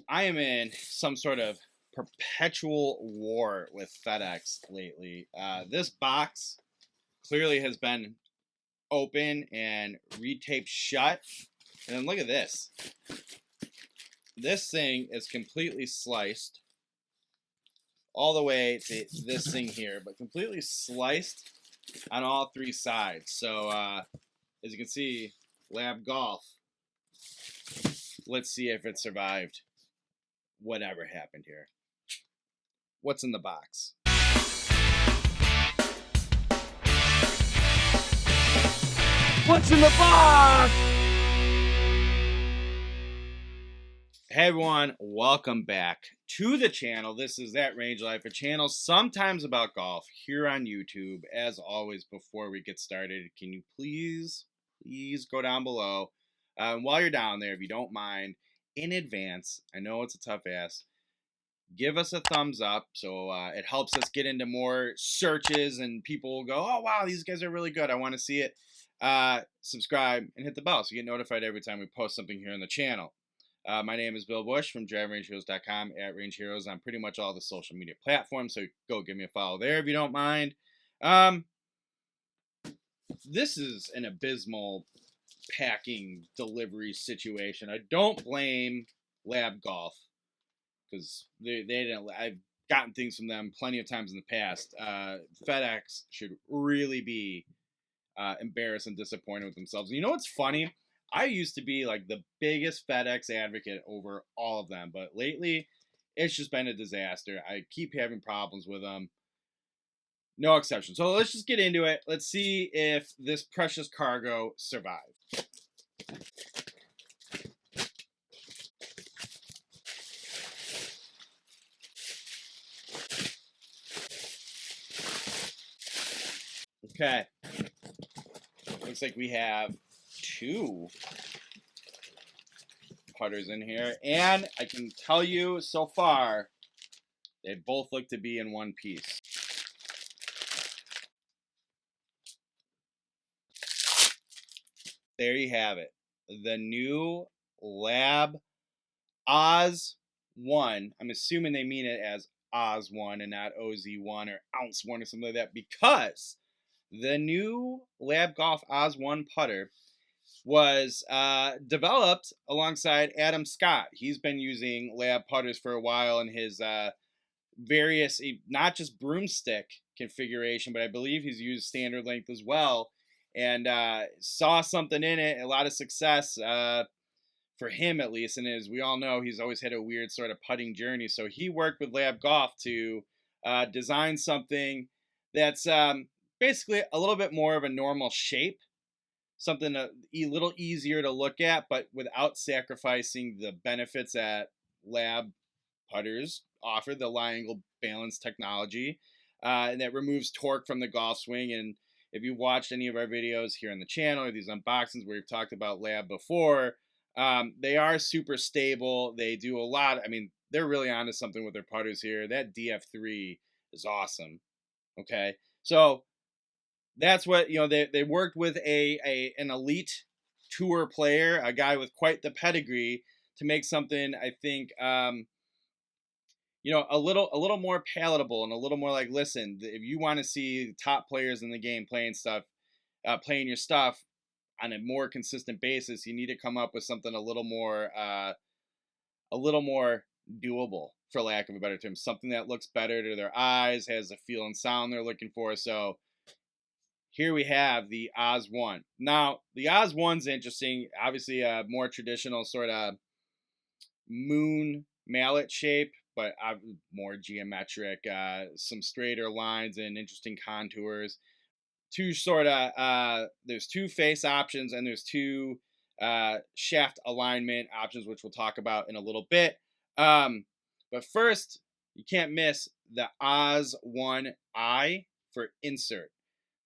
I am in some sort of perpetual war with FedEx lately. This box clearly has been open and retaped shut. And then look at this. This thing is completely sliced all the way to this thing here, but completely sliced on all three sides. So as you can see, LAB Golf. Let's see if it survived whatever happened here. What's in the box? What's in the box? Hey everyone, welcome back to the channel. This is That Range Life, a channel sometimes about golf here on YouTube. As always, before we get started, can you please go down below? While you're down there, if you don't mind, in advance, I know it's a tough ask, give us a thumbs up so it helps us get into more searches and people will go, oh wow, these guys are really good, I want to see it. Subscribe and hit the bell so you get notified every time we post something here on the channel. My name is Bill Bush from DriveRangeHeroes.com, at Range Heroes on pretty much all the social media platforms, so go give me a follow there if you don't mind. This is an abysmal packing delivery situation. I don't blame LAB Golf because they didn't. I've gotten things from them plenty of times in the past. FedEx should really be embarrassed and disappointed with themselves. And you know what's funny? I used to be like the biggest FedEx advocate over all of them, but lately it's just been a disaster. I keep having problems with them. No exception. So let's just get into it. Let's see if this precious cargo survived. Okay. Looks like we have two putters in here, and I can tell you so far they both look to be in one piece. There you have it, the new LAB OZ.1. I'm assuming they mean it as OZ.1 and not OZ.1 or ounce.1 or something like that, because the new LAB Golf OZ.1 putter was developed alongside Adam Scott. He's been using LAB putters for a while in his various, not just broomstick configuration, but I believe he's used standard length as well, and saw something in it, a lot of success for him at least. And as we all know, he's always had a weird sort of putting journey. So he worked with LAB Golf to design something that's basically a little bit more of a normal shape, something a little easier to look at, but without sacrificing the benefits that LAB putters offer, the lie angle balance technology, and that removes torque from the golf swing. And if you watched any of our videos here on the channel or these unboxings where we've talked about LAB before, they are super stable. They do a lot. I mean, they're really onto something with their putters here. That DF3 is awesome. Okay, so that's what, you know, they worked with an elite tour player, a guy with quite the pedigree, to make something, I think, you know, a little more palatable and a little more like, listen, if you want to see top players in the game playing your stuff on a more consistent basis, you need to come up with something a little more doable, for lack of a better term, something that looks better to their eyes, has the feel and sound they're looking for. So here we have the OZ.1. Now, the OZ.1's interesting. Obviously, a more traditional sort of moon mallet shape, but more geometric, some straighter lines and interesting contours. There's two face options and there's two shaft alignment options, which we'll talk about in a little bit. But first, you can't miss the OZ.1i for insert.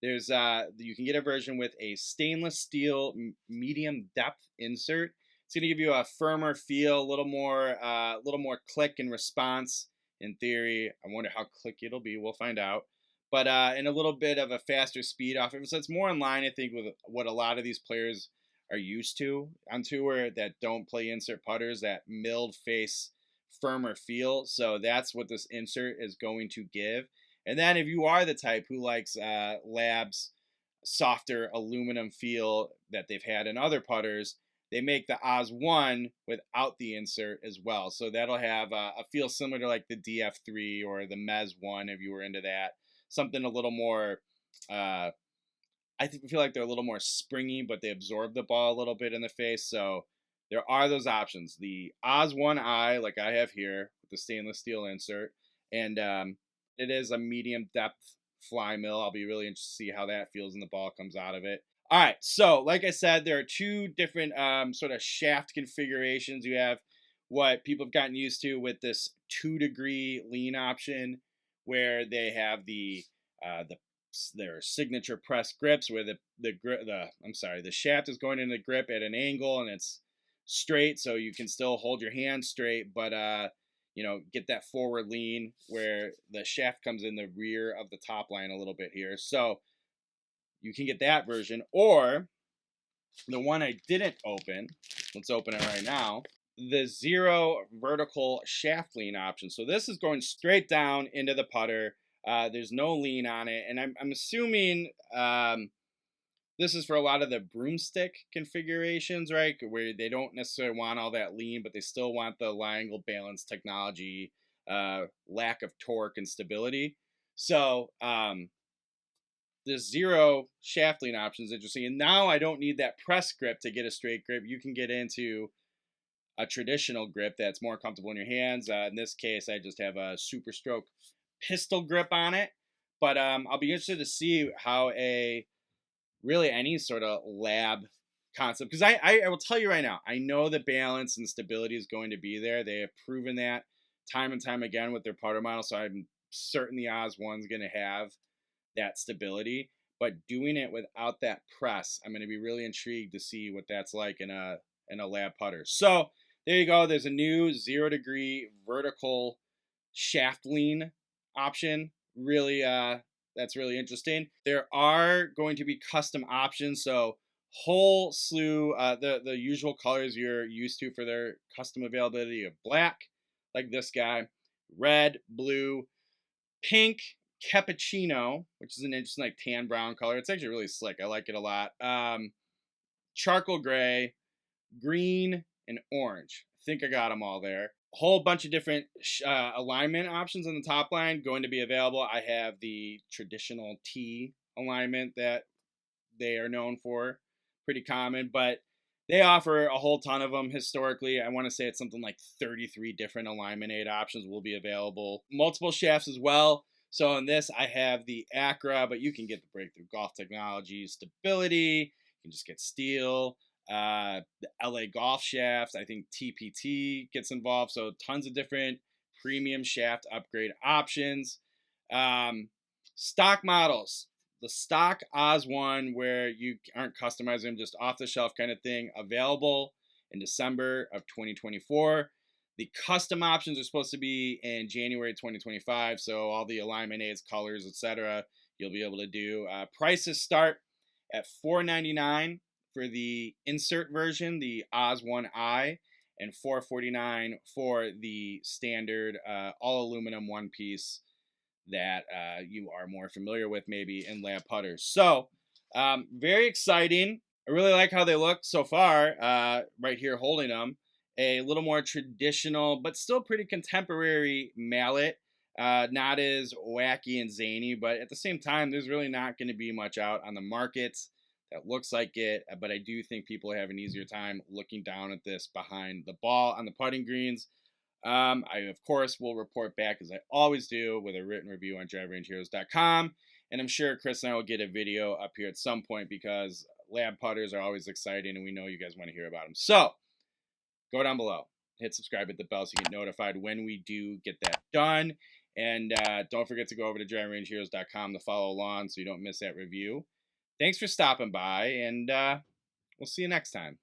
There's you can get a version with a stainless steel medium depth insert. It's going to give you a firmer feel, a little more click and response. In theory, I wonder how clicky it'll be. We'll find out. But and a little bit of a faster speed off it. So it's more in line, I think, with what a lot of these players are used to on tour that don't play insert putters, that milled face firmer feel. So that's what this insert is going to give. And then if you are the type who likes Lab's softer aluminum feel that they've had in other putters, they make the Oz.1 without the insert as well. So that'll have a feel similar to like the DF3 or the Mez 1 if you were into that. Something a little more, feel like they're a little more springy, but they absorb the ball a little bit in the face. So there are those options. The Oz.1i, like I have here, with the stainless steel insert, and it is a medium depth fly mill. I'll be really interested to see how that feels when the ball comes out of it. All right, so like I said, there are two different sort of shaft configurations. You have what people have gotten used to with this 2-degree lean option, where they have their signature press grips, where the shaft is going in the grip at an angle and it's straight, so you can still hold your hand straight, but get that forward lean where the shaft comes in the rear of the top line a little bit here. So you can get that version, or the one I didn't open. Let's open it right now. The zero vertical shaft lean option. So this is going straight down into the putter. There's no lean on it, and I'm assuming this is for a lot of the broomstick configurations, right? Where they don't necessarily want all that lean, but they still want the lie angle balance technology, lack of torque and stability. So the zero shaft lean option is interesting. And now I don't need that press grip to get a straight grip. You can get into a traditional grip that's more comfortable in your hands. In this case, I just have a Super Stroke pistol grip on it. But I'll be interested to see how really any sort of lab concept, because I will tell you right now, I know the balance and stability is going to be there. They have proven that time and time again with their putter model, so I'm certain the Oz.1's going to have that stability. But doing it without that press, I'm going to be really intrigued to see what that's like in a lab putter. So there you go. There's a new 0-degree vertical shaft lean option. Really, that's really interesting. There are going to be custom options. So whole slew, the usual colors you're used to for their custom availability of black, like this guy, red, blue, pink, cappuccino, which is an interesting like tan brown color. It's actually really slick. I like it a lot. Charcoal gray, green, and orange. I think I got them all there. A whole bunch of different alignment options on the top line going to be available. I have the traditional T alignment that they are known for, pretty common, but they offer a whole ton of them historically. I want to say it's something like 33 different alignment aid options will be available. Multiple shafts as well. So in this, I have the Acra, but you can get the Breakthrough Golf Technology stability. You can just get steel. The L.A. Golf shafts. I think TPT gets involved. So tons of different premium shaft upgrade options. Stock models. The stock Oz.1, where you aren't customizing them, just off the shelf kind of thing, available in December of 2024. The custom options are supposed to be in January 2025. So all the alignment aids, colors, etc., you'll be able to do. Prices start at $499 for the insert version, the Oz.1i, and $449 for the standard all aluminum one piece that you are more familiar with maybe in lab putters. So very exciting. I really like how they look so far right here holding them. A little more traditional, but still pretty contemporary mallet. Not as wacky and zany, but at the same time, there's really not going to be much out on the market that looks like it. But I do think people have an easier time looking down at this behind the ball on the putting greens. I, of course, will report back, as I always do, with a written review on driverangeheroes.com. And I'm sure Chris and I will get a video up here at some point, because lab putters are always exciting and we know you guys want to hear about them. So go down below, hit subscribe, hit the bell so you get notified when we do get that done. And don't forget to go over to driverangeheroes.com to follow along so you don't miss that review. Thanks for stopping by, and we'll see you next time.